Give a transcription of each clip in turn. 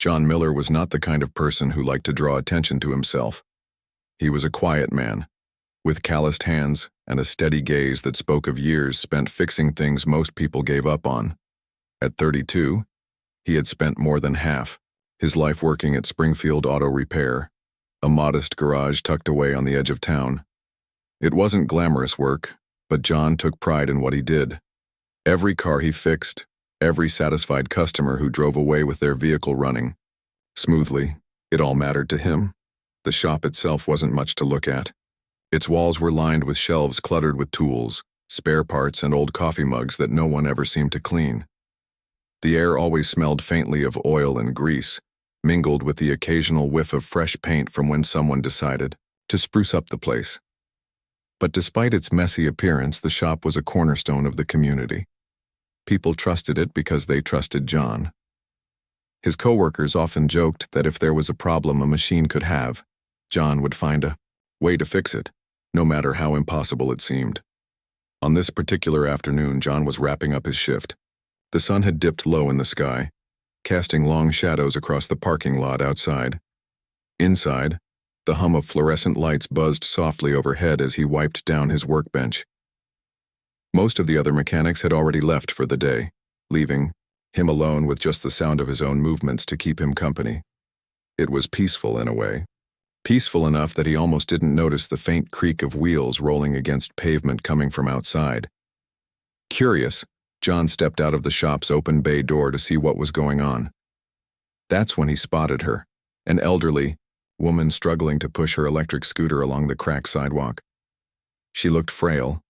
John Miller was not the kind of person who liked to draw attention to himself. He was a quiet man, with calloused hands and a steady gaze that spoke of years spent fixing things most people gave up on. At 32, he had spent more than half his life working at Springfield Auto Repair, a modest garage tucked away on the edge of town. It wasn't glamorous work, but John took pride in what he did. Every car he fixed, every satisfied customer who drove away with their vehicle running smoothly, it all mattered to him. The shop itself wasn't much to look at. Its walls were lined with shelves cluttered with tools, spare parts, and old coffee mugs that no one ever seemed to clean. The air always smelled faintly of oil and grease, mingled with the occasional whiff of fresh paint from when someone decided to spruce up the place. But despite its messy appearance, the shop was a cornerstone of the community. People trusted it because they trusted John. His coworkers often joked that if there was a problem a machine could have, John would find a way to fix it, no matter how impossible it seemed. On this particular afternoon, John was wrapping up his shift. The sun had dipped low in the sky, casting long shadows across the parking lot outside. Inside, the hum of fluorescent lights buzzed softly overhead as he wiped down his workbench. Most of the other mechanics had already left for the day, leaving him alone with just the sound of his own movements to keep him company. It was peaceful in a way. Peaceful enough that he almost didn't notice the faint creak of wheels rolling against pavement coming from outside. Curious, John stepped out of the shop's open bay door to see what was going on. That's when he spotted her, an elderly woman struggling to push her electric scooter along the cracked sidewalk. She looked frail,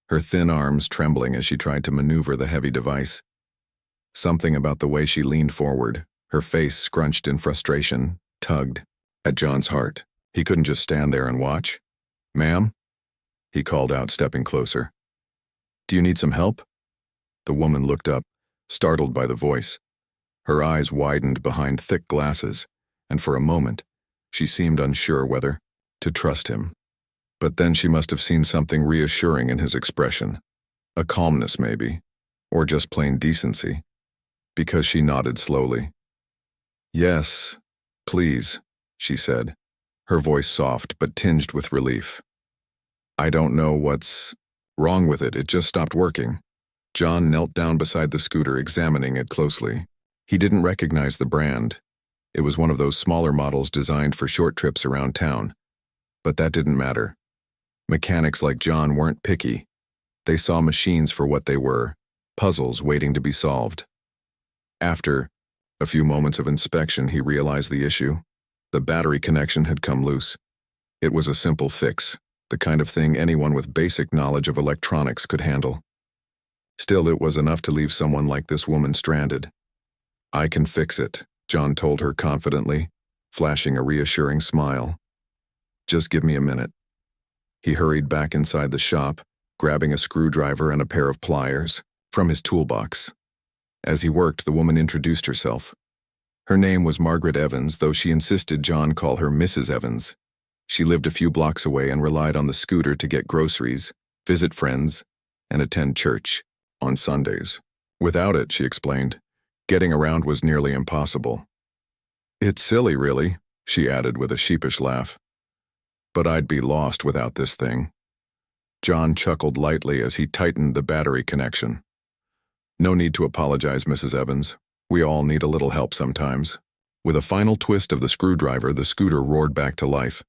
her thin arms trembling as she tried to maneuver the heavy device. Something about the way she leaned forward, her face scrunched in frustration, tugged at John's heart. He couldn't just stand there and watch. "Ma'am?" he called out, stepping closer. "Do you need some help?" The woman looked up, startled by the voice. Her eyes widened behind thick glasses, and for a moment, she seemed unsure whether to trust him. But then she must have seen something reassuring in his expression. A calmness, maybe, or just plain decency, because she nodded slowly. "Yes, please," she said, her voice soft but tinged with relief. "I don't know what's wrong with it. It just stopped working." John knelt down beside the scooter, examining it closely. He didn't recognize the brand. It was one of those smaller models designed for short trips around town. But that didn't matter. Mechanics like John weren't picky. They saw machines for what they were, puzzles waiting to be solved. After a few moments of inspection, he realized the issue. The battery connection had come loose. It was a simple fix, the kind of thing anyone with basic knowledge of electronics could handle. Still, it was enough to leave someone like this woman stranded. "I can fix it," John told her confidently, flashing a reassuring smile. "Just give me a minute." He hurried back inside the shop, grabbing a screwdriver and a pair of pliers from his toolbox. As he worked, the woman introduced herself. Her name was Margaret Evans, though she insisted John call her Mrs. Evans. She lived a few blocks away and relied on the scooter to get groceries, visit friends, and attend church on Sundays. Without it, she explained, getting around was nearly impossible. "It's silly, really," she added with a sheepish laugh. "But I'd be lost without this thing." John chuckled lightly as he tightened the battery connection. "No need to apologize, Mrs. Evans. We all need a little help sometimes." With a final twist of the screwdriver, the scooter roared back to life,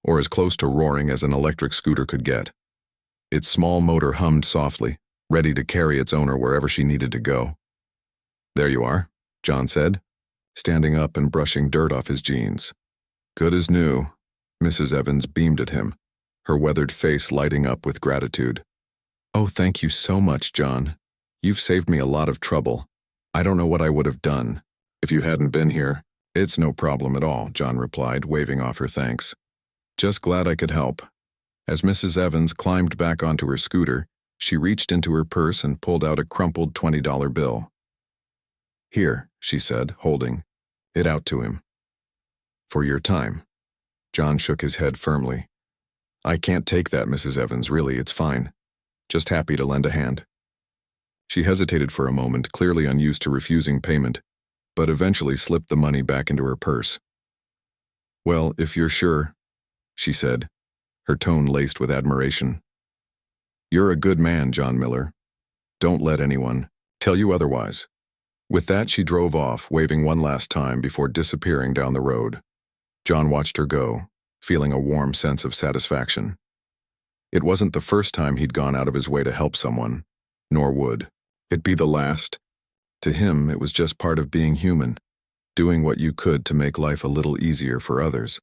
or as close to roaring as an electric scooter could get. Its small motor hummed softly, ready to carry its owner wherever she needed to go. "There you are," John said, standing up and brushing dirt off his jeans. "Good as new." Mrs. Evans beamed at him, her weathered face lighting up with gratitude. "Oh, thank you so much, John. You've saved me a lot of trouble. I don't know what I would have done if you hadn't been here." "It's no problem at all," John replied, waving off her thanks. "Just glad I could help." As Mrs. Evans climbed back onto her scooter, she reached into her purse and pulled out a crumpled $20 bill. "Here," she said, holding it out to him. "For your time." John shook his head firmly. "I can't take that, Mrs. Evans, really, it's fine. Just happy to lend a hand." She hesitated for a moment, clearly unused to refusing payment. but eventually slipped the money back into her purse. "Well, if you're sure," she said, her tone laced with admiration. "You're a good man, John Miller. Don't let anyone tell you otherwise." With that, she drove off, waving one last time before disappearing down the road. John watched her go, feeling a warm sense of satisfaction. It wasn't the first time he'd gone out of his way to help someone, nor would it be the last. To him, it was just part of being human, doing what you could to make life a little easier for others.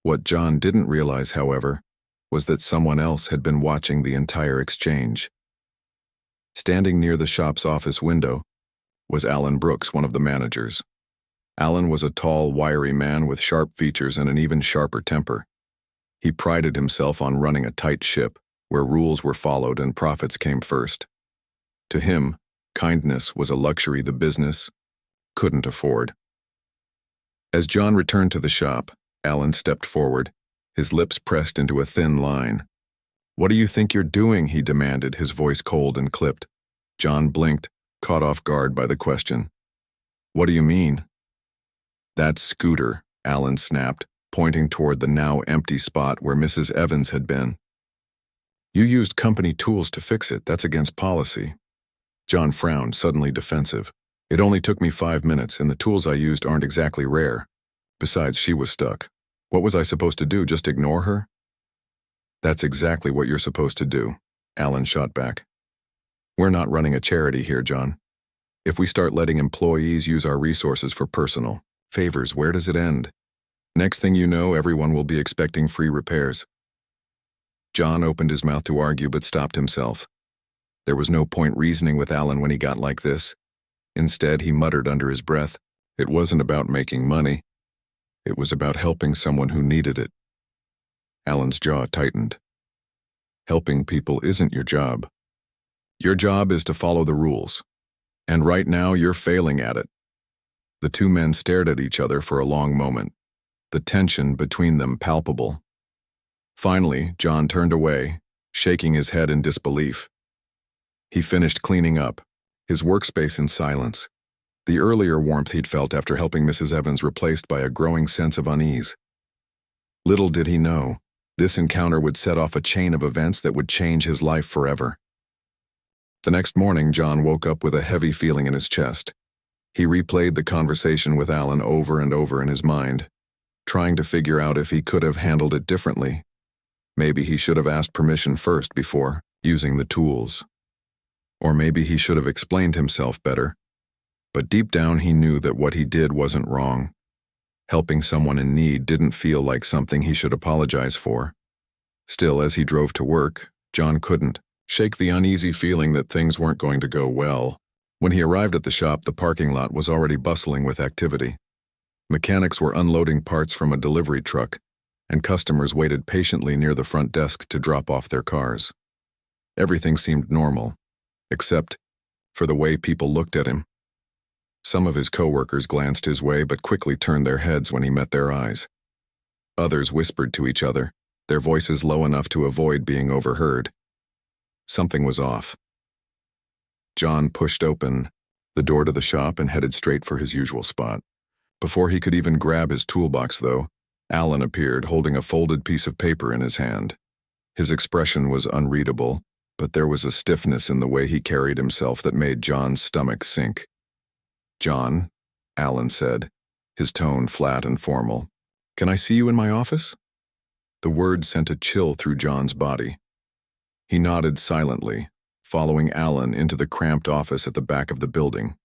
What John didn't realize, however, was that someone else had been watching the entire exchange. Standing near the shop's office window was Alan Brooks, one of the managers. Alan was a tall, wiry man with sharp features and an even sharper temper. He prided himself on running a tight ship, where rules were followed and profits came first. To him, kindness was a luxury the business couldn't afford. As John returned to the shop, Alan stepped forward, his lips pressed into a thin line. "What do you think you're doing?" he demanded, his voice cold and clipped. John blinked, caught off guard by the question. "What do you mean?" "That scooter," Alan snapped, pointing toward the now empty spot where Mrs. Evans had been. "You used company tools to fix it. That's against policy." John frowned, suddenly defensive. "It only took me 5 minutes, and the tools I used aren't exactly rare. Besides, she was stuck. What was I supposed to do, just ignore her?" "That's exactly what you're supposed to do," Alan shot back. "We're not running a charity here, John. If we start letting employees use our resources for personal favors, where does it end? Next thing you know, everyone will be expecting free repairs." John opened his mouth to argue but stopped himself. There was no point reasoning with Alan when he got like this. Instead, he muttered under his breath, "It wasn't about making money. It was about helping someone who needed it." Alan's jaw tightened. "Helping people isn't your job. Your job is to follow the rules. And right now, you're failing at it." The two men stared at each other for a long moment, the tension between them palpable. Finally, John turned away, shaking his head in disbelief. He finished cleaning up, his workspace in silence. The earlier warmth he'd felt after helping Mrs. Evans replaced by a growing sense of unease. Little did he know, this encounter would set off a chain of events that would change his life forever. The next morning, John woke up with a heavy feeling in his chest. He replayed the conversation with Alan over and over in his mind, trying to figure out if he could have handled it differently. Maybe he should have asked permission first before using the tools. Or maybe he should have explained himself better. But deep down he knew that what he did wasn't wrong. Helping someone in need didn't feel like something he should apologize for. Still, as he drove to work, John couldn't shake the uneasy feeling that things weren't going to go well. When he arrived at the shop, the parking lot was already bustling with activity. Mechanics were unloading parts from a delivery truck, and customers waited patiently near the front desk to drop off their cars. Everything seemed normal, except for the way people looked at him. Some of his coworkers glanced his way but quickly turned their heads when he met their eyes. Others whispered to each other, their voices low enough to avoid being overheard. Something was off. John pushed open the door to the shop and headed straight for his usual spot. Before he could even grab his toolbox, though, Alan appeared holding a folded piece of paper in his hand. His expression was unreadable, but there was a stiffness in the way he carried himself that made John's stomach sink. "John," Alan said, his tone flat and formal, "can I see you in my office?" The word sent a chill through John's body. He nodded silently, following Alan into the cramped office at the back of the building.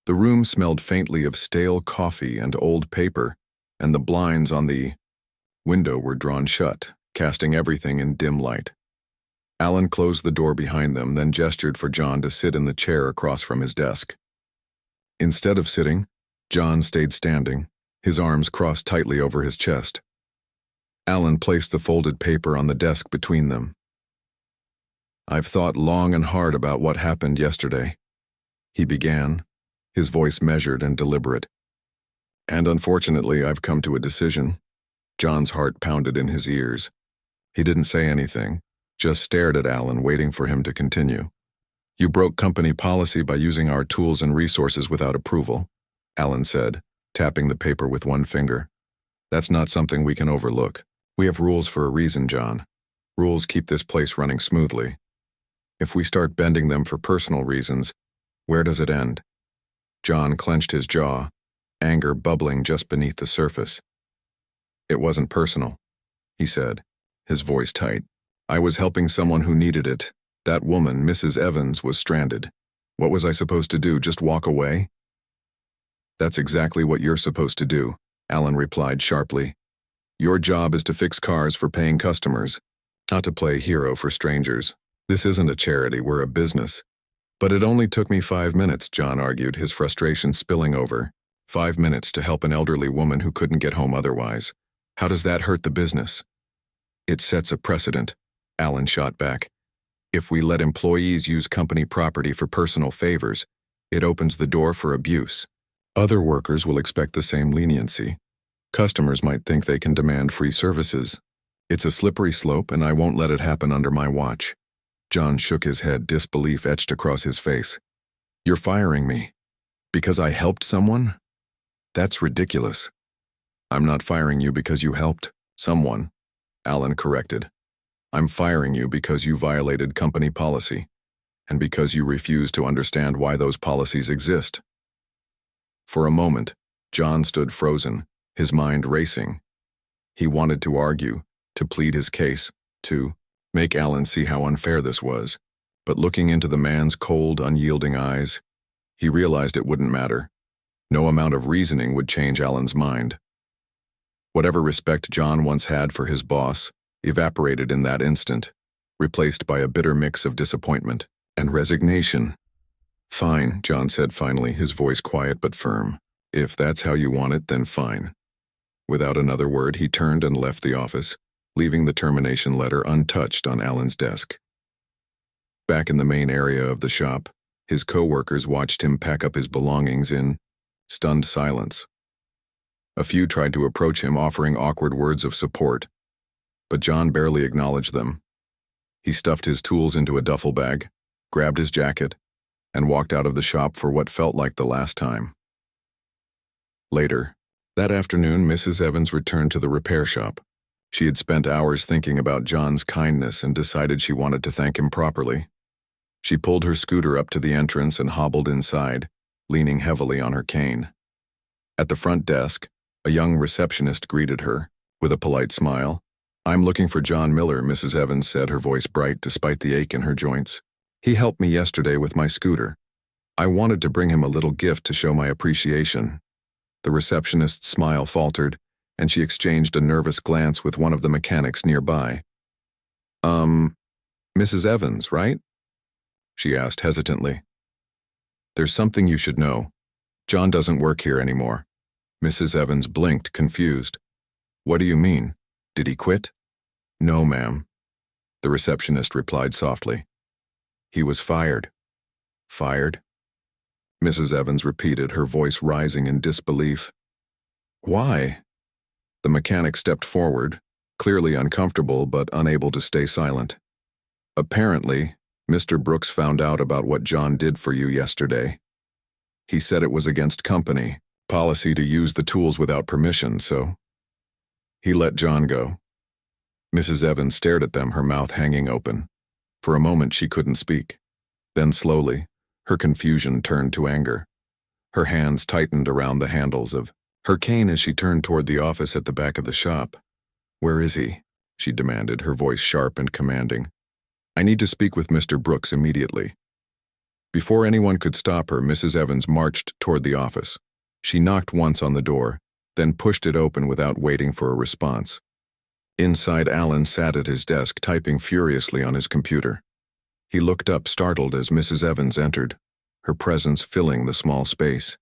The room smelled faintly of stale coffee and old paper, and the blinds on the window were drawn shut, casting everything in dim light. Alan closed the door behind them, then gestured for John to sit in the chair across from his desk. Instead of sitting, John stayed standing, his arms crossed tightly over his chest. Alan placed the folded paper on the desk between them. "I've thought long and hard about what happened yesterday," he began, his voice measured and deliberate. "And unfortunately, I've come to a decision." John's heart pounded in his ears. He didn't say anything, just stared at Alan, waiting for him to continue. You broke company policy by using our tools and resources without approval, Alan said, tapping the paper with one finger. That's not something we can overlook. We have rules for a reason, John. Rules keep this place running smoothly. If we start bending them for personal reasons, where does it end? John clenched his jaw, anger bubbling just beneath the surface. It wasn't personal, he said, his voice tight. I was helping someone who needed it. That woman, Mrs. Evans, was stranded. What was I supposed to do, just walk away? That's exactly what you're supposed to do, Alan replied sharply. Your job is to fix cars for paying customers, not to play hero for strangers. This isn't a charity, we're a business. But it only took me 5 minutes, John argued, his frustration spilling over. 5 minutes to help an elderly woman who couldn't get home otherwise. How does that hurt the business? It sets a precedent, Alan shot back. If we let employees use company property for personal favors, it opens the door for abuse. Other workers will expect the same leniency. Customers might think they can demand free services. It's a slippery slope, and I won't let it happen under my watch. John shook his head, disbelief etched across his face. You're firing me? Because I helped someone? That's ridiculous. I'm not firing you because you helped someone, Alan corrected. I'm firing you because you violated company policy, and because you refuse to understand why those policies exist. For a moment, John stood frozen, his mind racing. He wanted to argue, to plead his case, to make Alan see how unfair this was. But looking into the man's cold, unyielding eyes, he realized it wouldn't matter. No amount of reasoning would change Alan's mind. Whatever respect John once had for his boss evaporated in that instant, replaced by a bitter mix of disappointment and resignation. Fine, John said finally, his voice quiet but firm. If that's how you want it, then fine. Without another word, he turned and left the office, leaving the termination letter untouched on Alan's desk. Back in the main area of the shop, his co-workers watched him pack up his belongings in stunned silence. A few tried to approach him, offering awkward words of support, but John barely acknowledged them. He stuffed his tools into a duffel bag, grabbed his jacket, and walked out of the shop for what felt like the last time. Later, that afternoon, Mrs. Evans returned to the repair shop. She had spent hours thinking about John's kindness and decided she wanted to thank him properly. She pulled her scooter up to the entrance and hobbled inside, leaning heavily on her cane. At the front desk, a young receptionist greeted her, with a polite smile. I'm looking for John Miller, Mrs. Evans said, her voice bright despite the ache in her joints. He helped me yesterday with my scooter. I wanted to bring him a little gift to show my appreciation. The receptionist's smile faltered, and she exchanged a nervous glance with one of the mechanics nearby. Mrs. Evans, right? She asked hesitantly. There's something you should know. John doesn't work here anymore. Mrs. Evans blinked, confused. What do you mean? Did he quit? No, ma'am. The receptionist replied softly. He was fired. Fired? Mrs. Evans repeated, her voice rising in disbelief. Why? The mechanic stepped forward, clearly uncomfortable but unable to stay silent. Apparently, Mr. Brooks found out about what John did for you yesterday. He said it was against company policy to use the tools without permission, so he let John go. Mrs. Evans stared at them, her mouth hanging open. For a moment she couldn't speak. Then slowly, her confusion turned to anger. Her hands tightened around the handles of her cane as she turned toward the office at the back of the shop. Where is he? She demanded, her voice sharp and commanding. I need to speak with Mr. Brooks immediately. Before anyone could stop her, Mrs. Evans marched toward the office. She knocked once on the door, then pushed it open without waiting for a response. Inside, Alan sat at his desk, typing furiously on his computer. He looked up, startled, as Mrs. Evans entered, her presence filling the small space.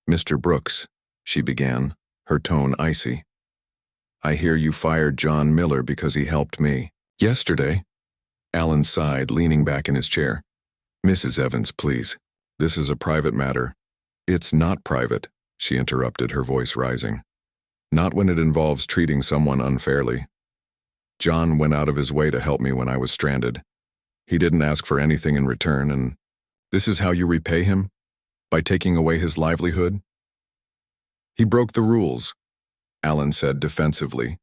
Mr. Brooks, she began, her tone icy. I hear you fired John Miller because he helped me. Yesterday? Alan sighed, leaning back in his chair. Mrs. Evans, please. This is a private matter. It's not private, she interrupted, her voice rising. Not when it involves treating someone unfairly. John went out of his way to help me when I was stranded. He didn't ask for anything in return, and this is how you repay him? By taking away his livelihood? He broke the rules, Alan said defensively,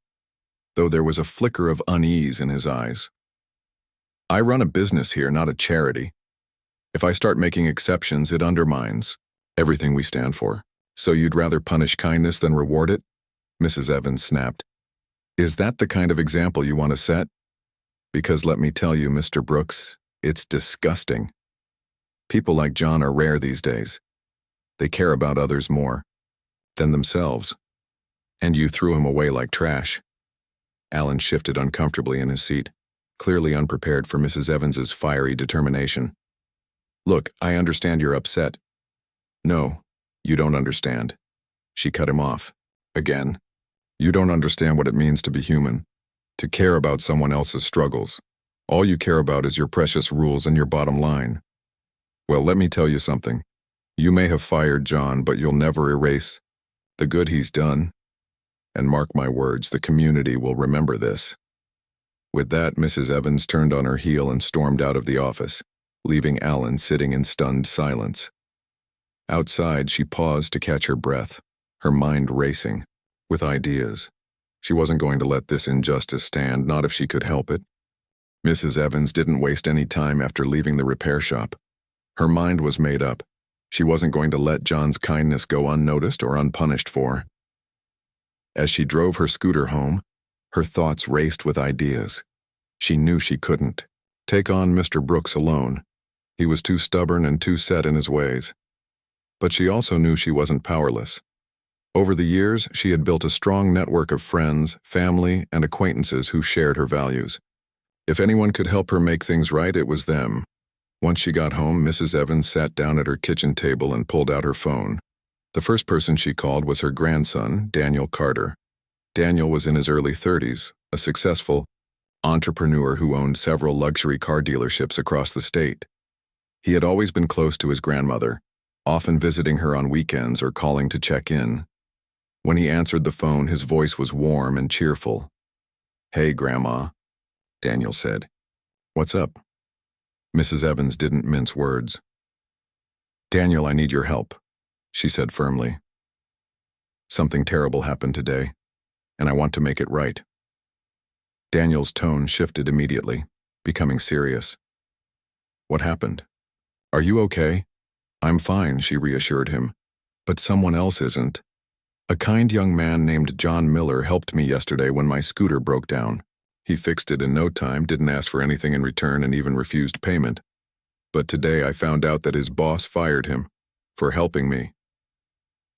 though there was a flicker of unease in his eyes. I run a business here, not a charity. If I start making exceptions, it undermines everything we stand for. So you'd rather punish kindness than reward it? Mrs. Evans snapped. Is that the kind of example you want to set? Because let me tell you, Mr. Brooks, it's disgusting. People like John are rare these days. They care about others more than themselves. And you threw him away like trash. Alan shifted uncomfortably in his seat, clearly unprepared for Mrs. Evans's fiery determination. Look, I understand you're upset. No, you don't understand. She cut him off. Again, you don't understand what it means to be human, to care about someone else's struggles. All you care about is your precious rules and your bottom line. Well, let me tell you something. You may have fired John, but you'll never erase the good he's done. And mark my words, the community will remember this. With that, Mrs. Evans turned on her heel and stormed out of the office, leaving Alan sitting in stunned silence. Outside, she paused to catch her breath, her mind racing, with ideas. She wasn't going to let this injustice stand, not if she could help it. Mrs. Evans didn't waste any time after leaving the repair shop. Her mind was made up. She wasn't going to let John's kindness go unnoticed or unpunished for. As she drove her scooter home, her thoughts raced with ideas. She knew she couldn't take on Mr. Brooks alone. He was too stubborn and too set in his ways. But she also knew she wasn't powerless. Over the years, she had built a strong network of friends, family, and acquaintances who shared her values. If anyone could help her make things right, it was them. Once she got home, Mrs. Evans sat down at her kitchen table and pulled out her phone. The first person she called was her grandson, Daniel Carter. Daniel was in his early 30s, a successful entrepreneur who owned several luxury car dealerships across the state. He had always been close to his grandmother, often visiting her on weekends or calling to check in. When he answered the phone, his voice was warm and cheerful. Hey, Grandma, Daniel said. What's up? Mrs. Evans didn't mince words. Daniel, I need your help, she said firmly. Something terrible happened today, and I want to make it right. Daniel's tone shifted immediately, becoming serious. What happened? Are you okay? I'm fine, she reassured him. But someone else isn't. A kind young man named John Miller helped me yesterday when my scooter broke down. He fixed it in no time, didn't ask for anything in return, and even refused payment. But today I found out that his boss fired him for helping me.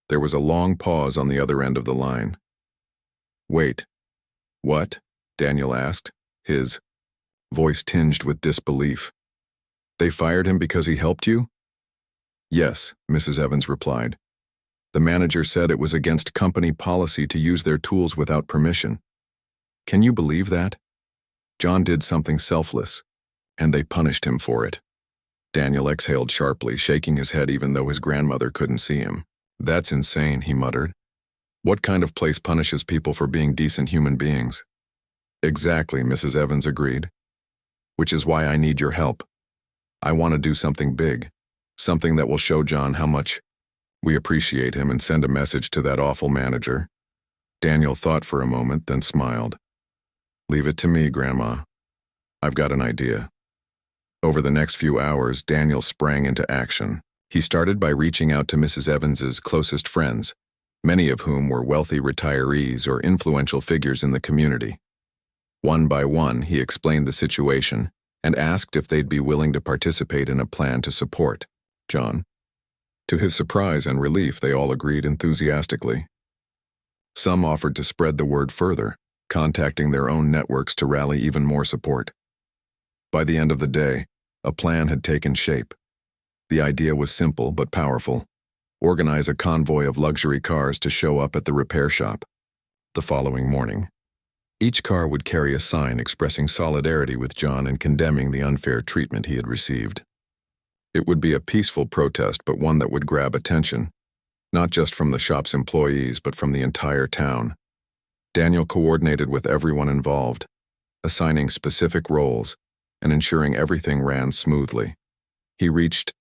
There was a long pause on the other end of the line. Wait, what? Daniel asked, his voice tinged with disbelief. They fired him because he helped you? Yes, Mrs. Evans replied. The manager said it was against company policy to use their tools without permission. Can you believe that? John did something selfless, and they punished him for it. Daniel exhaled sharply, shaking his head even though his grandmother couldn't see him. That's insane, he muttered. What kind of place punishes people for being decent human beings? Exactly, Mrs. Evans agreed. Which is why I need your help. I want to do something big, something that will show John how much we appreciate him and send a message to that awful manager. Daniel thought for a moment, then smiled. Leave it to me, Grandma. I've got an idea. Over the next few hours, Daniel sprang into action. He started by reaching out to Mrs. Evans's closest friends, many of whom were wealthy retirees or influential figures in the community. One by one, he explained the situation and asked if they'd be willing to participate in a plan to support John. To his surprise and relief, they all agreed enthusiastically. Some offered to spread the word further, contacting their own networks to rally even more support. By the end of the day, a plan had taken shape. The idea was simple but powerful. Organize a convoy of luxury cars to show up at the repair shop the following morning. Each car would carry a sign expressing solidarity with John and condemning the unfair treatment he had received. It would be a peaceful protest, but one that would grab attention, not just from the shop's employees, but from the entire town. Daniel coordinated with everyone involved, assigning specific roles and ensuring everything ran smoothly. He reached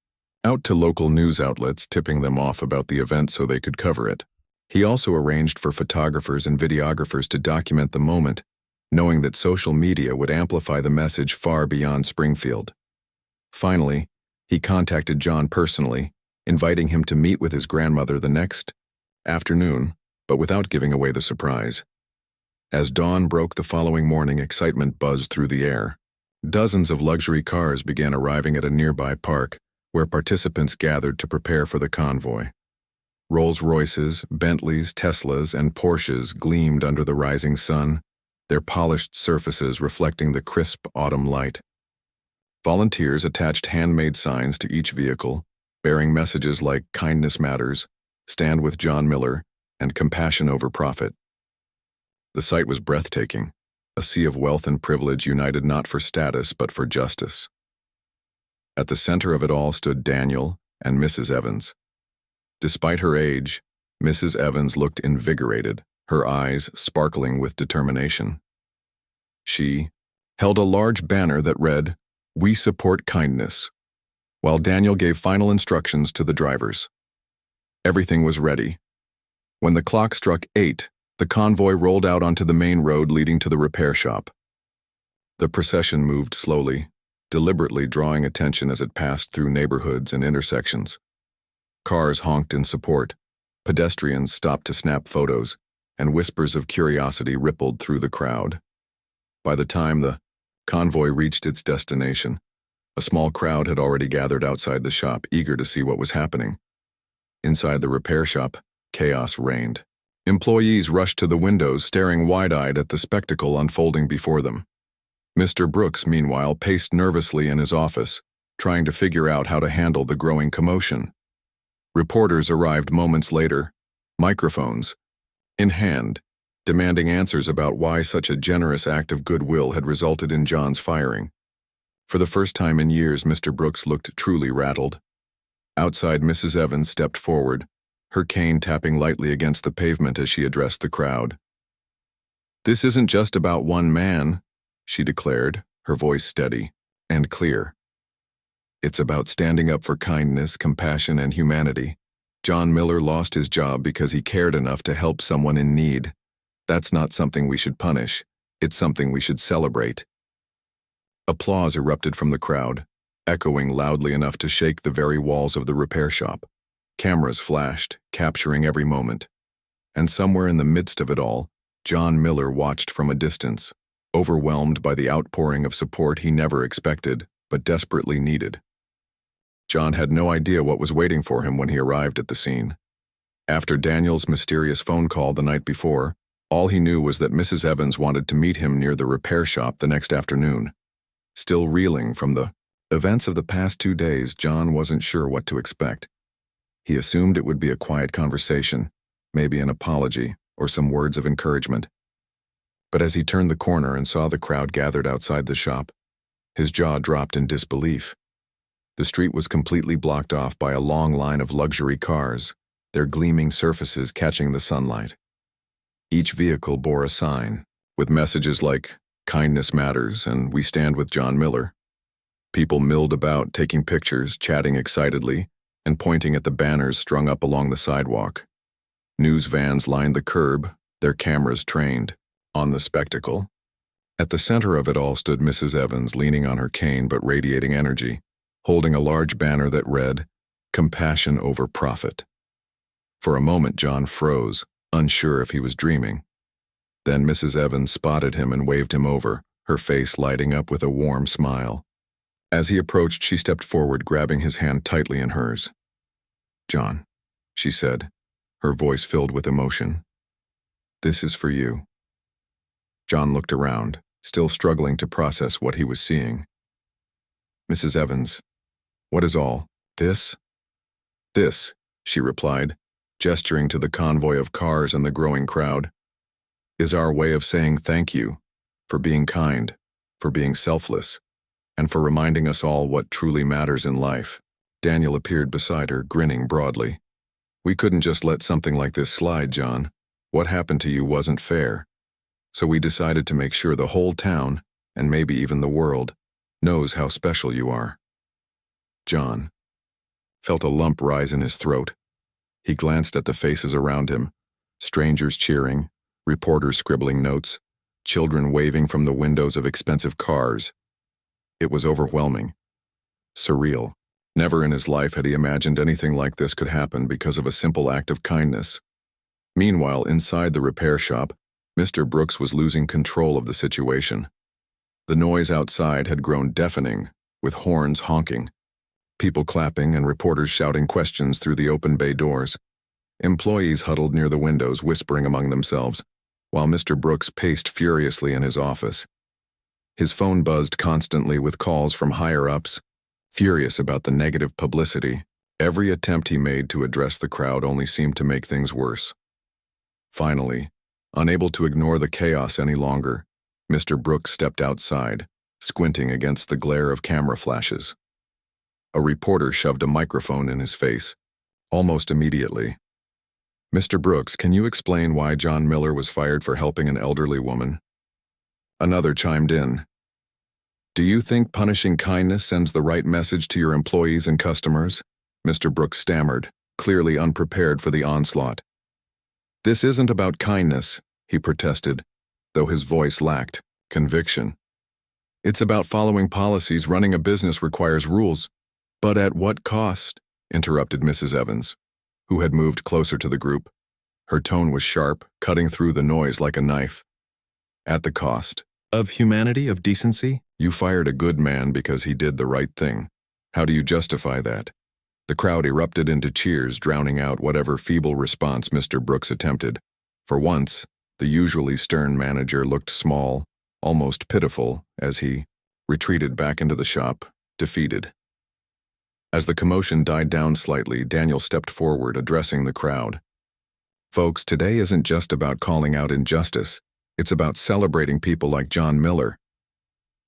out to local news outlets, tipping them off about the event so they could cover it. He also arranged for photographers and videographers to document the moment, knowing that social media would amplify the message far beyond Springfield. Finally, he contacted John personally, inviting him to meet with his grandmother the next afternoon, but without giving away the surprise. As dawn broke the following morning, excitement buzzed through the air. Dozens of luxury cars began arriving at a nearby park, where participants gathered to prepare for the convoy. Rolls-Royces, Bentleys, Teslas, and Porsches gleamed under the rising sun, their polished surfaces reflecting the crisp autumn light. Volunteers attached handmade signs to each vehicle, bearing messages like "Kindness Matters," "Stand with John Miller," and "Compassion over Profit." The sight was breathtaking, a sea of wealth and privilege united not for status but for justice. At the center of it all stood Daniel and Mrs. Evans. Despite her age, Mrs. Evans looked invigorated, her eyes sparkling with determination. She held a large banner that read, "We support kindness," while Daniel gave final instructions to the drivers. Everything was ready. When the clock struck 8, the convoy rolled out onto the main road leading to the repair shop. The procession moved slowly, deliberately drawing attention as it passed through neighborhoods and intersections. Cars honked in support, pedestrians stopped to snap photos, and whispers of curiosity rippled through the crowd. By the time the convoy reached its destination, a small crowd had already gathered outside the shop, eager to see what was happening. Inside the repair shop, chaos reigned. Employees rushed to the windows, staring wide-eyed at the spectacle unfolding before them. Mr. Brooks, meanwhile, paced nervously in his office, trying to figure out how to handle the growing commotion. Reporters arrived moments later, microphones in hand, demanding answers about why such a generous act of goodwill had resulted in John's firing. For the first time in years, Mr. Brooks looked truly rattled. Outside, Mrs. Evans stepped forward, her cane tapping lightly against the pavement as she addressed the crowd. "This isn't just about one man," she declared, her voice steady and clear. "It's about standing up for kindness, compassion, and humanity. John Miller lost his job because he cared enough to help someone in need. That's not something we should punish. It's something we should celebrate." Applause erupted from the crowd, echoing loudly enough to shake the very walls of the repair shop. Cameras flashed, capturing every moment. And somewhere in the midst of it all, John Miller watched from a distance, overwhelmed by the outpouring of support he never expected, but desperately needed. John had no idea what was waiting for him when he arrived at the scene. After Daniel's mysterious phone call the night before, all he knew was that Mrs. Evans wanted to meet him near the repair shop the next afternoon. Still reeling from the events of the past 2 days, John wasn't sure what to expect. He assumed it would be a quiet conversation, maybe an apology or some words of encouragement. But as he turned the corner and saw the crowd gathered outside the shop, his jaw dropped in disbelief. The street was completely blocked off by a long line of luxury cars, their gleaming surfaces catching the sunlight. Each vehicle bore a sign, with messages like "Kindness Matters" and "We Stand with John Miller." People milled about, taking pictures, chatting excitedly, and pointing at the banners strung up along the sidewalk. News vans lined the curb, their cameras trained on the spectacle. At the center of it all stood Mrs. Evans, leaning on her cane but radiating energy, holding a large banner that read, "Compassion over Profit." For a moment, John froze, unsure if he was dreaming. Then Mrs. Evans spotted him and waved him over, her face lighting up with a warm smile. As he approached, she stepped forward, grabbing his hand tightly in hers. "John," she said, her voice filled with emotion, "this is for you." John looked around, still struggling to process what he was seeing. "Mrs. Evans, what is all this?" "This," she replied, gesturing to the convoy of cars and the growing crowd, "is our way of saying thank you for being kind, for being selfless, and for reminding us all what truly matters in life." Daniel appeared beside her, grinning broadly. "We couldn't just let something like this slide, John. What happened to you wasn't fair. So we decided to make sure the whole town, and maybe even the world, knows how special you are. John felt a lump rise in his throat. He glanced at the faces around him, strangers cheering, reporters scribbling notes, children waving from the windows of expensive cars. It was overwhelming, surreal. Never in his life had he imagined anything like this could happen because of a simple act of kindness. Meanwhile, inside the repair shop, Mr. Brooks was losing control of the situation. The noise outside had grown deafening, with horns honking, people clapping and reporters shouting questions through the open bay doors. Employees huddled near the windows, whispering among themselves, while Mr. Brooks paced furiously in his office. His phone buzzed constantly with calls from higher-ups, furious about the negative publicity. Every attempt he made to address the crowd only seemed to make things worse. Finally, unable to ignore the chaos any longer, Mr. Brooks stepped outside, squinting against the glare of camera flashes. A reporter shoved a microphone in his face, almost immediately. "Mr. Brooks, can you explain why John Miller was fired for helping an elderly woman?" Another chimed in. "Do you think punishing kindness sends the right message to your employees and customers?" Mr. Brooks stammered, clearly unprepared for the onslaught. "This isn't about kindness," he protested, though his voice lacked conviction. "It's about following policies. Running a business requires rules." "But at what cost?" interrupted Mrs. Evans, who had moved closer to the group. Her tone was sharp, cutting through the noise like a knife. "At the cost of humanity, of decency? You fired a good man because he did the right thing. How do you justify that?" The crowd erupted into cheers, drowning out whatever feeble response Mr. Brooks attempted. For once, the usually stern manager looked small, almost pitiful, as he retreated back into the shop, defeated. As the commotion died down slightly, Daniel stepped forward, addressing the crowd. "Folks, today isn't just about calling out injustice. It's about celebrating people like John Miller.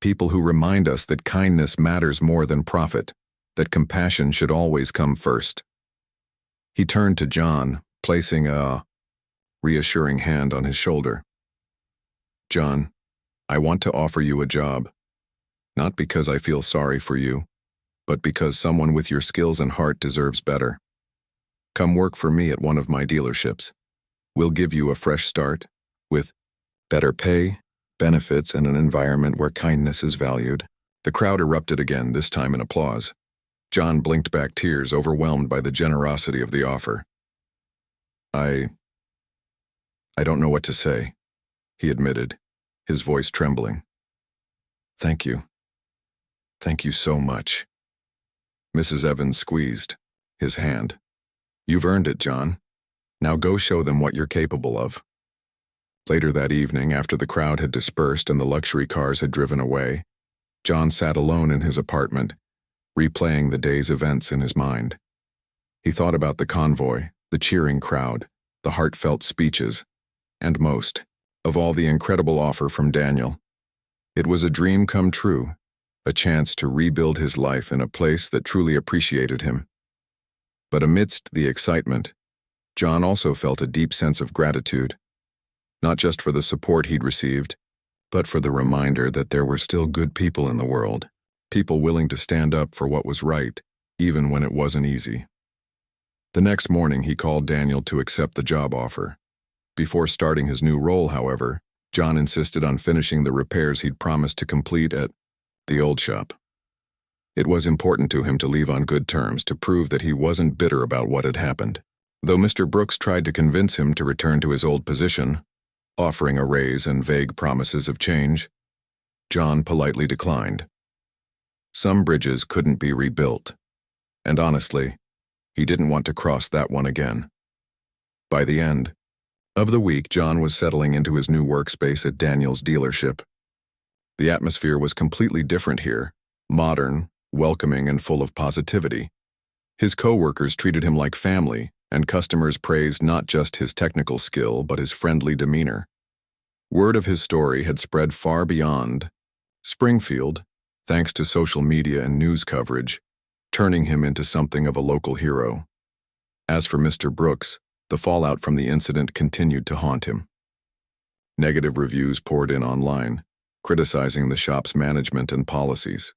People who remind us that kindness matters more than profit, that compassion should always come first." He turned to John, placing a reassuring hand on his shoulder. "John, I want to offer you a job. Not because I feel sorry for you, but because someone with your skills and heart deserves better. Come work for me at one of my dealerships. We'll give you a fresh start, with better pay, benefits, and an environment where kindness is valued." The crowd erupted again, this time in applause. John blinked back tears, overwhelmed by the generosity of the offer. I don't know what to say," he admitted, his voice trembling. "Thank you. Thank you so much." Mrs. Evans squeezed his hand. "You've earned it, John. Now go show them what you're capable of." Later that evening, after the crowd had dispersed and the luxury cars had driven away, John sat alone in his apartment, replaying the day's events in his mind. He thought about the convoy, the cheering crowd, the heartfelt speeches, and most of all, the incredible offer from Daniel. It was a dream come true, a chance to rebuild his life in a place that truly appreciated him. But amidst the excitement, John also felt a deep sense of gratitude, not just for the support he'd received, but for the reminder that there were still good people in the world, people willing to stand up for what was right, even when it wasn't easy. The next morning, he called Daniel to accept the job offer. Before starting his new role, however, John insisted on finishing the repairs he'd promised to complete at the old shop. It was important to him to leave on good terms, to prove that he wasn't bitter about what had happened. Though Mr. Brooks tried to convince him to return to his old position, offering a raise and vague promises of change, John politely declined. Some bridges couldn't be rebuilt, and honestly, he didn't want to cross that one again. By the end of the week, John was settling into his new workspace at Daniel's dealership. The atmosphere was completely different here, modern, welcoming, and full of positivity. His co-workers treated him like family, and customers praised not just his technical skill but his friendly demeanor. Word of his story had spread far beyond Springfield, thanks to social media and news coverage, turning him into something of a local hero. As for Mr. Brooks, the fallout from the incident continued to haunt him. Negative reviews poured in online, criticizing the shop's management and policies.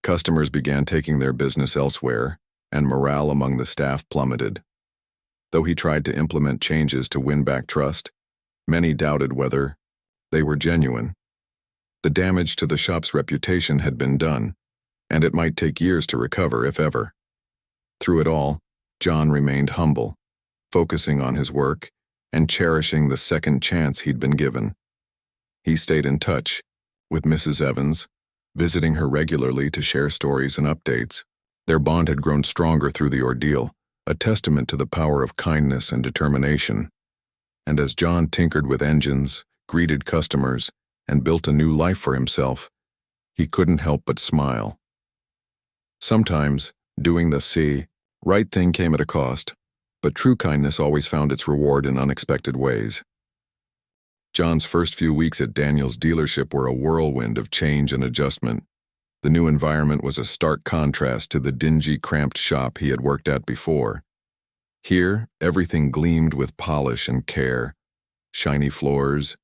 Customers began taking their business elsewhere, and morale among the staff plummeted. Though he tried to implement changes to win back trust, many doubted whether they were genuine. The damage to the shop's reputation had been done, and it might take years to recover, if ever. Through it all, John remained humble, focusing on his work and cherishing the second chance he'd been given. He stayed in touch with Mrs. Evans, visiting her regularly to share stories and updates. Their bond had grown stronger through the ordeal, a testament to the power of kindness and determination. And as John tinkered with engines, greeted customers, and built a new life for himself, he couldn't help but smile. Sometimes, doing the right thing came at a cost, but true kindness always found its reward in unexpected ways. John's first few weeks at Daniel's dealership were a whirlwind of change and adjustment. The new environment was a stark contrast to the dingy, cramped shop he had worked at before. Here, everything gleamed with polish and care: shiny floors,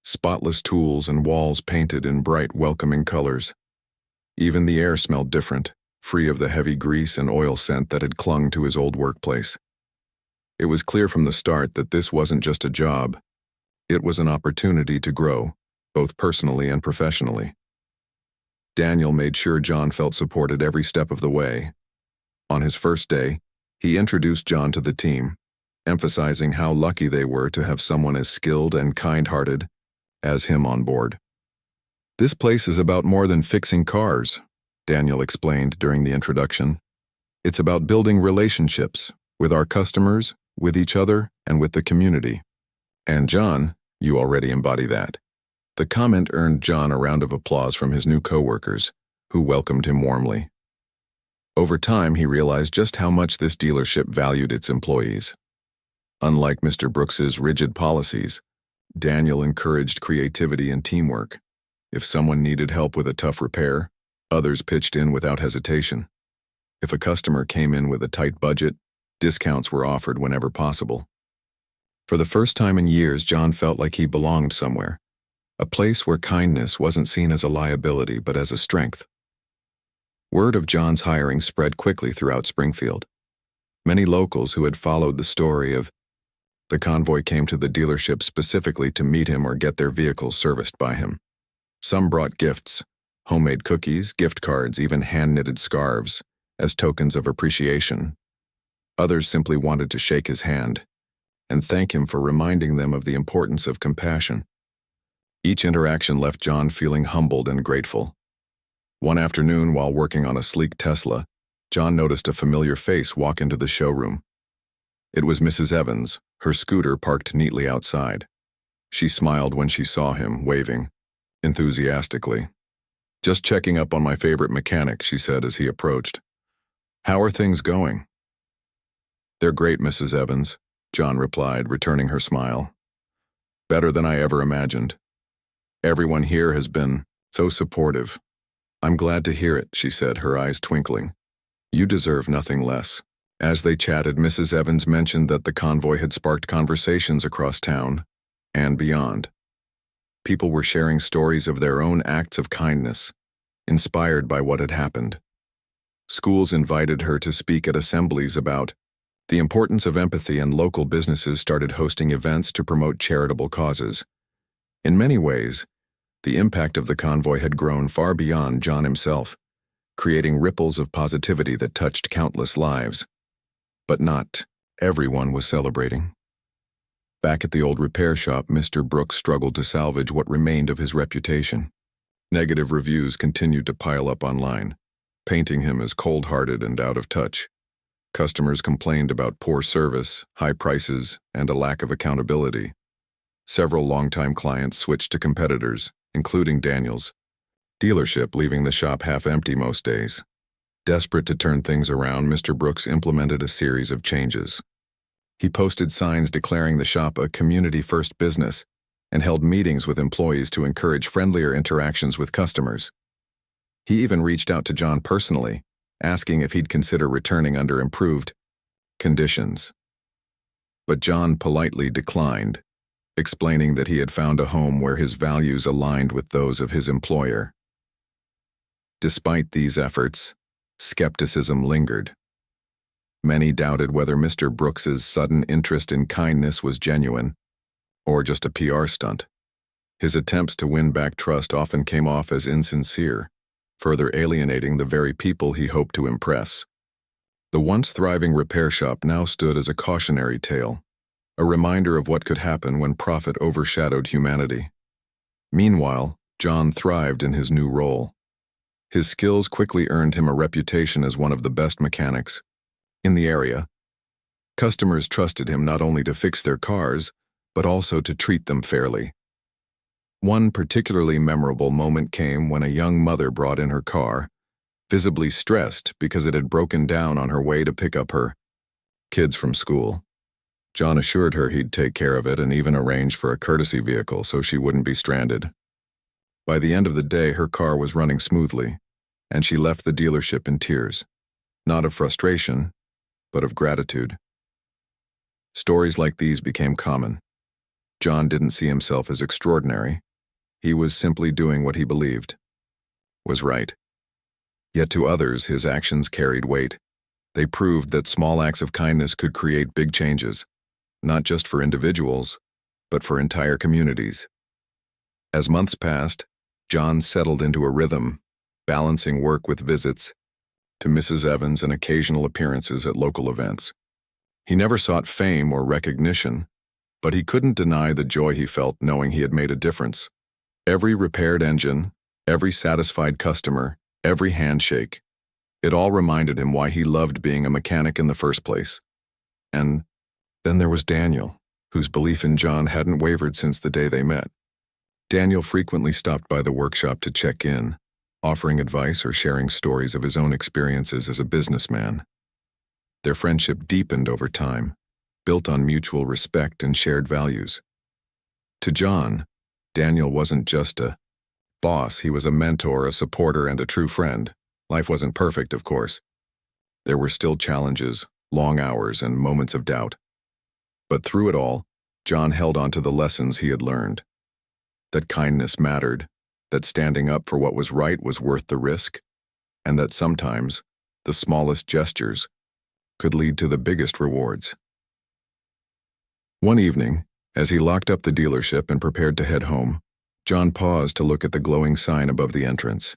spotless tools, and walls painted in bright, welcoming colors. Even the air smelled different, free of the heavy grease and oil scent that had clung to his old workplace. It was clear from the start that this wasn't just a job. It was an opportunity to grow, both personally and professionally. Daniel made sure John felt supported every step of the way. On his first day, he introduced John to the team, emphasizing how lucky they were to have someone as skilled and kind-hearted as him on board. "This place is about more than fixing cars," Daniel explained during the introduction. "It's about building relationships with our customers, with each other, and with the community. And John, you already embody that." The comment earned John a round of applause from his new coworkers, who welcomed him warmly. Over time, he realized just how much this dealership valued its employees. Unlike Mr. Brooks's rigid policies, Daniel encouraged creativity and teamwork. If someone needed help with a tough repair, others pitched in without hesitation. If a customer came in with a tight budget, discounts were offered whenever possible. For the first time in years, John felt like he belonged somewhere, a place where kindness wasn't seen as a liability but as a strength. Word of John's hiring spread quickly throughout Springfield. Many locals who had followed the story of the Convoy came to the dealership specifically to meet him or get their vehicles serviced by him. Some brought gifts, homemade cookies, gift cards, even hand-knitted scarves, as tokens of appreciation. Others simply wanted to shake his hand and thank him for reminding them of the importance of compassion. Each interaction left John feeling humbled and grateful. One afternoon, while working on a sleek Tesla, John noticed a familiar face walk into the showroom. It was Mrs. Evans, her scooter parked neatly outside. She smiled when she saw him, waving enthusiastically. "Just checking up on my favorite mechanic," she said as he approached. "How are things going?" "They're great, Mrs. Evans," John replied, returning her smile. "Better than I ever imagined. Everyone here has been so supportive." "I'm glad to hear it," she said, her eyes twinkling. "You deserve nothing less." As they chatted, Mrs. Evans mentioned that the Convoy had sparked conversations across town and beyond. People were sharing stories of their own acts of kindness, inspired by what had happened. Schools invited her to speak at assemblies about the importance of empathy, and local businesses started hosting events to promote charitable causes. In many ways, the impact of the Convoy had grown far beyond John himself, creating ripples of positivity that touched countless lives. But not everyone was celebrating. Back at the old repair shop, Mr. Brooks struggled to salvage what remained of his reputation. Negative reviews continued to pile up online, painting him as cold-hearted and out of touch. Customers complained about poor service, high prices, and a lack of accountability. Several longtime clients switched to competitors, including Daniel's dealership, leaving the shop half empty most days. Desperate to turn things around, Mr. Brooks implemented a series of changes. He posted signs declaring the shop a community-first business and held meetings with employees to encourage friendlier interactions with customers. He even reached out to John personally, asking if he'd consider returning under improved conditions. But John politely declined, explaining that he had found a home where his values aligned with those of his employer. Despite these efforts, skepticism lingered. Many doubted whether Mr. Brooks's sudden interest in kindness was genuine or just a PR stunt. His attempts to win back trust often came off as insincere, further alienating the very people he hoped to impress. The once thriving repair shop now stood as a cautionary tale, a reminder of what could happen when profit overshadowed humanity. Meanwhile, John thrived in his new role. His skills quickly earned him a reputation as one of the best mechanics in the area. Customers trusted him not only to fix their cars, but also to treat them fairly. One particularly memorable moment came when a young mother brought in her car, visibly stressed because it had broken down on her way to pick up her kids from school. John assured her he'd take care of it and even arrange for a courtesy vehicle so she wouldn't be stranded. By the end of the day, her car was running smoothly, and she left the dealership in tears, not of frustration, but of gratitude. Stories like these became common. John didn't see himself as extraordinary. He was simply doing what he believed was right. Yet to others, his actions carried weight. They proved that small acts of kindness could create big changes, not just for individuals, but for entire communities. As months passed, John settled into a rhythm, balancing work with visits to Mrs. Evans and occasional appearances at local events. He never sought fame or recognition, but he couldn't deny the joy he felt knowing he had made a difference. Every repaired engine, every satisfied customer, every handshake, it all reminded him why he loved being a mechanic in the first place. And then there was Daniel, whose belief in John hadn't wavered since the day they met. Daniel frequently stopped by the workshop to check in, offering advice or sharing stories of his own experiences as a businessman. Their friendship deepened over time, built on mutual respect and shared values. To John, Daniel wasn't just a boss, he was a mentor, a supporter, and a true friend. Life wasn't perfect, of course. There were still challenges, long hours, and moments of doubt. But through it all, John held on to the lessons he had learned. That kindness mattered, that standing up for what was right was worth the risk, and that sometimes the smallest gestures could lead to the biggest rewards. One evening, as he locked up the dealership and prepared to head home, John paused to look at the glowing sign above the entrance.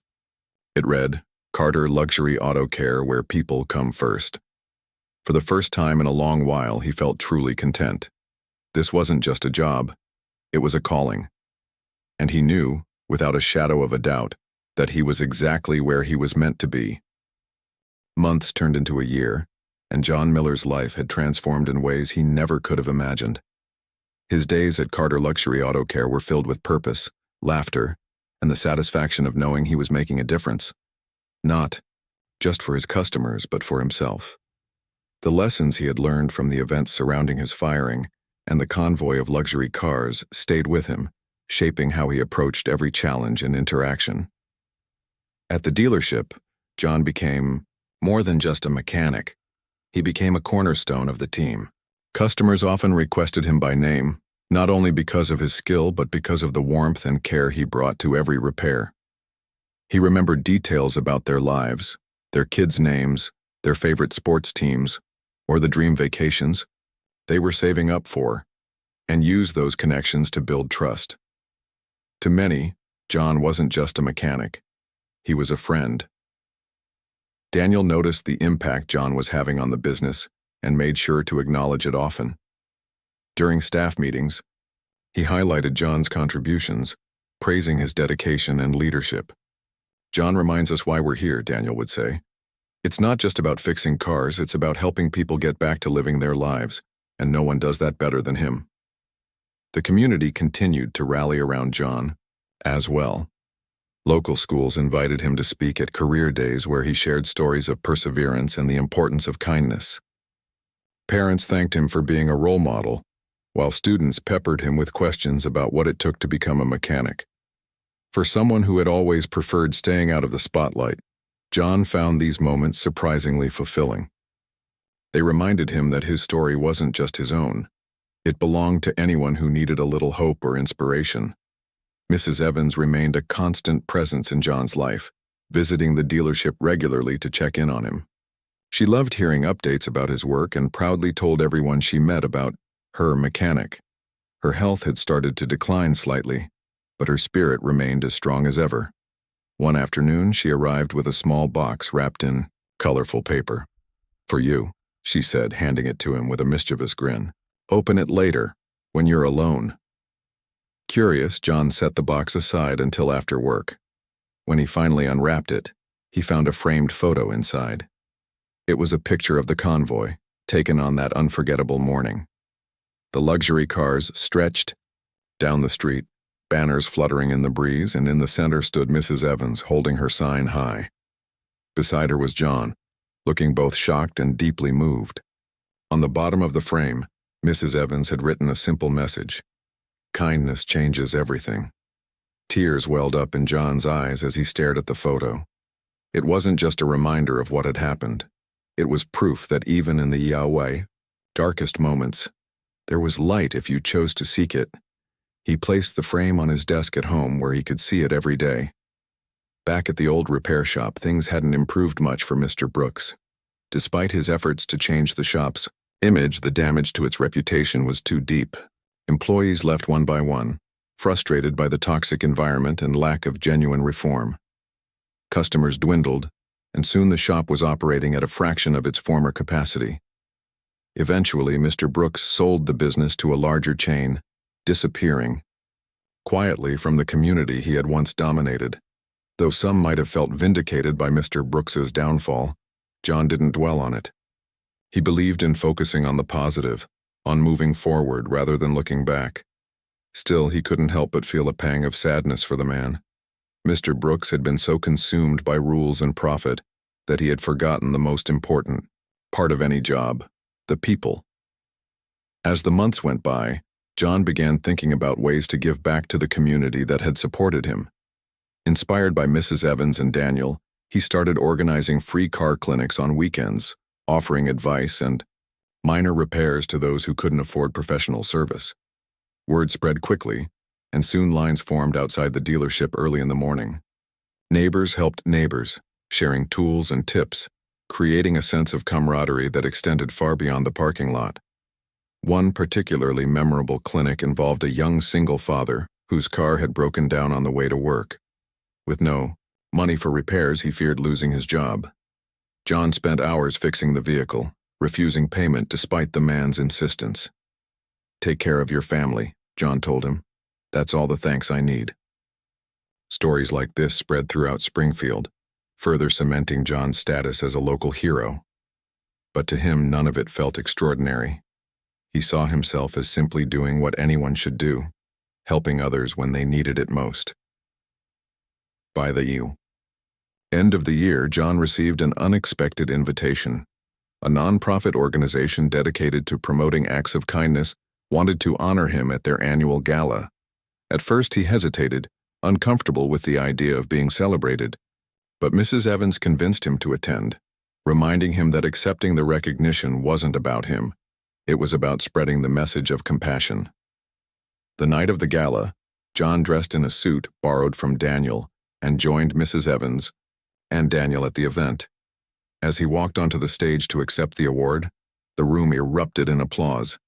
It read, "Carter Luxury Auto Care, where people come first." For the first time in a long while, he felt truly content. This wasn't just a job, it was a calling. And he knew, without a shadow of a doubt, that he was exactly where he was meant to be. Months turned into a year, and John Miller's life had transformed in ways he never could have imagined. His days at Carter Luxury Auto Care were filled with purpose, laughter, and the satisfaction of knowing he was making a difference. Not just for his customers, but for himself. The lessons he had learned from the events surrounding his firing and the convoy of luxury cars stayed with him, shaping how he approached every challenge and interaction. At the dealership, John became more than just a mechanic. He became a cornerstone of the team. Customers often requested him by name, not only because of his skill but because of the warmth and care he brought to every repair. He remembered details about their lives, their kids' names, their favorite sports teams, or the dream vacations they were saving up for, and used those connections to build trust. To many, John wasn't just a mechanic. He was a friend. Daniel noticed the impact John was having on the business and made sure to acknowledge it often. During staff meetings, he highlighted John's contributions, praising his dedication and leadership. "John reminds us why we're here," Daniel would say. "It's not just about fixing cars, it's about helping people get back to living their lives, and no one does that better than him." The community continued to rally around John as well. Local schools invited him to speak at career days where he shared stories of perseverance and the importance of kindness. Parents thanked him for being a role model, while students peppered him with questions about what it took to become a mechanic. For someone who had always preferred staying out of the spotlight, John found these moments surprisingly fulfilling. They reminded him that his story wasn't just his own. It belonged to anyone who needed a little hope or inspiration. Mrs. Evans remained a constant presence in John's life, visiting the dealership regularly to check in on him. She loved hearing updates about his work and proudly told everyone she met about her mechanic. Her health had started to decline slightly, but her spirit remained as strong as ever. One afternoon, she arrived with a small box wrapped in colorful paper. "For you," she said, handing it to him with a mischievous grin. "Open it later, when you're alone." Curious, John set the box aside until after work. When he finally unwrapped it, he found a framed photo inside. It was a picture of the convoy, taken on that unforgettable morning. The luxury cars stretched down the street, banners fluttering in the breeze, and in the center stood Mrs. Evans holding her sign high. Beside her was John, looking both shocked and deeply moved. On the bottom of the frame, Mrs. Evans had written a simple message: "Kindness changes everything." Tears welled up in John's eyes as he stared at the photo. It wasn't just a reminder of what had happened. It was proof that even in the Yahweh darkest moments, there was light if you chose to seek it. He placed the frame on his desk at home where he could see it every day. Back at the old repair shop, things hadn't improved much for Mr. Brooks. Despite his efforts to change the shop's image, the damage to its reputation was too deep. Employees left one by one, frustrated by the toxic environment and lack of genuine reform. Customers dwindled, and soon the shop was operating at a fraction of its former capacity. Eventually, Mr. Brooks sold the business to a larger chain, disappearing quietly from the community he had once dominated. Though some might have felt vindicated by Mr. Brooks's downfall, John didn't dwell on it. He believed in focusing on the positive, on moving forward rather than looking back. Still, he couldn't help but feel a pang of sadness for the man. Mr. Brooks had been so consumed by rules and profit that he had forgotten the most important part of any job: the people. As the months went by, John began thinking about ways to give back to the community that had supported him. Inspired by Mrs. Evans and Daniel, he started organizing free car clinics on weekends, offering advice and minor repairs to those who couldn't afford professional service. Word spread quickly, and soon lines formed outside the dealership early in the morning. Neighbors helped neighbors, sharing tools and tips, creating a sense of camaraderie that extended far beyond the parking lot. One particularly memorable clinic involved a young single father whose car had broken down on the way to work. With no money for repairs, he feared losing his job. John spent hours fixing the vehicle, refusing payment despite the man's insistence. "Take care of your family," John told him. "That's all the thanks I need." Stories like this spread throughout Springfield, further cementing John's status as a local hero. But to him, none of it felt extraordinary. He saw himself as simply doing what anyone should do, helping others when they needed it most. By the end of the year, John received an unexpected invitation. A nonprofit organization dedicated to promoting acts of kindness wanted to honor him at their annual gala. At first he hesitated, uncomfortable with the idea of being celebrated, but Mrs. Evans convinced him to attend, reminding him that accepting the recognition wasn't about him. It was about spreading the message of compassion. The night of the gala, John dressed in a suit borrowed from Daniel and joined Mrs. Evans and Daniel at the event. As he walked onto the stage to accept the award, the room erupted in applause.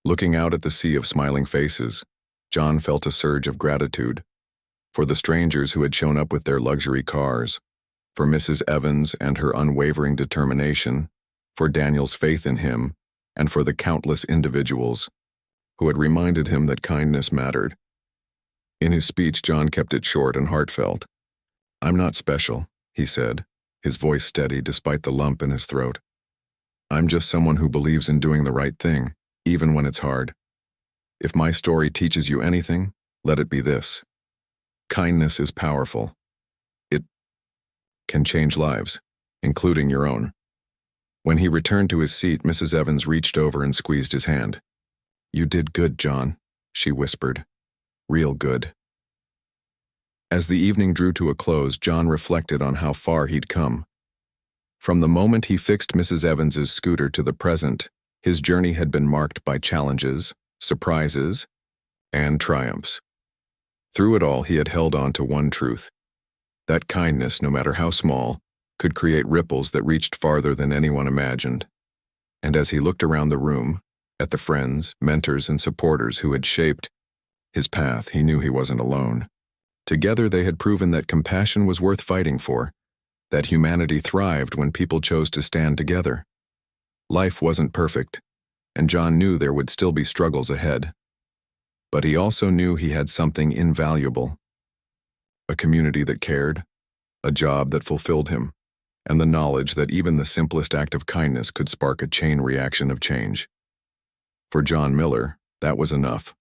Looking out at the sea of smiling faces, John felt a surge of gratitude. For the strangers who had shown up with their luxury cars, for Mrs. Evans and her unwavering determination, for Daniel's faith in him, and for the countless individuals who had reminded him that kindness mattered. In his speech, John kept it short and heartfelt. "I'm not special," he said, his voice steady despite the lump in his throat. "I'm just someone who believes in doing the right thing, even when it's hard. If my story teaches you anything, let it be this. Kindness is powerful. It can change lives, including your own." When he returned to his seat, Mrs. Evans reached over and squeezed his hand. "You did good, John," she whispered. "Real good." As the evening drew to a close, John reflected on how far he'd come. From the moment he fixed Mrs. Evans's scooter to the present, his journey had been marked by challenges, surprises, and triumphs. Through it all, he had held on to one truth: That kindness, no matter how small, could create ripples that reached farther than anyone imagined. And as he looked around the room, at the friends, mentors, and supporters who had shaped his path, he knew he wasn't alone. Together they had proven that compassion was worth fighting for, that humanity thrived when people chose to stand together. Life wasn't perfect, and John knew there would still be struggles ahead. But he also knew he had something invaluable: a community that cared, a job that fulfilled him, and the knowledge that even the simplest act of kindness could spark a chain reaction of change. For John Miller, that was enough.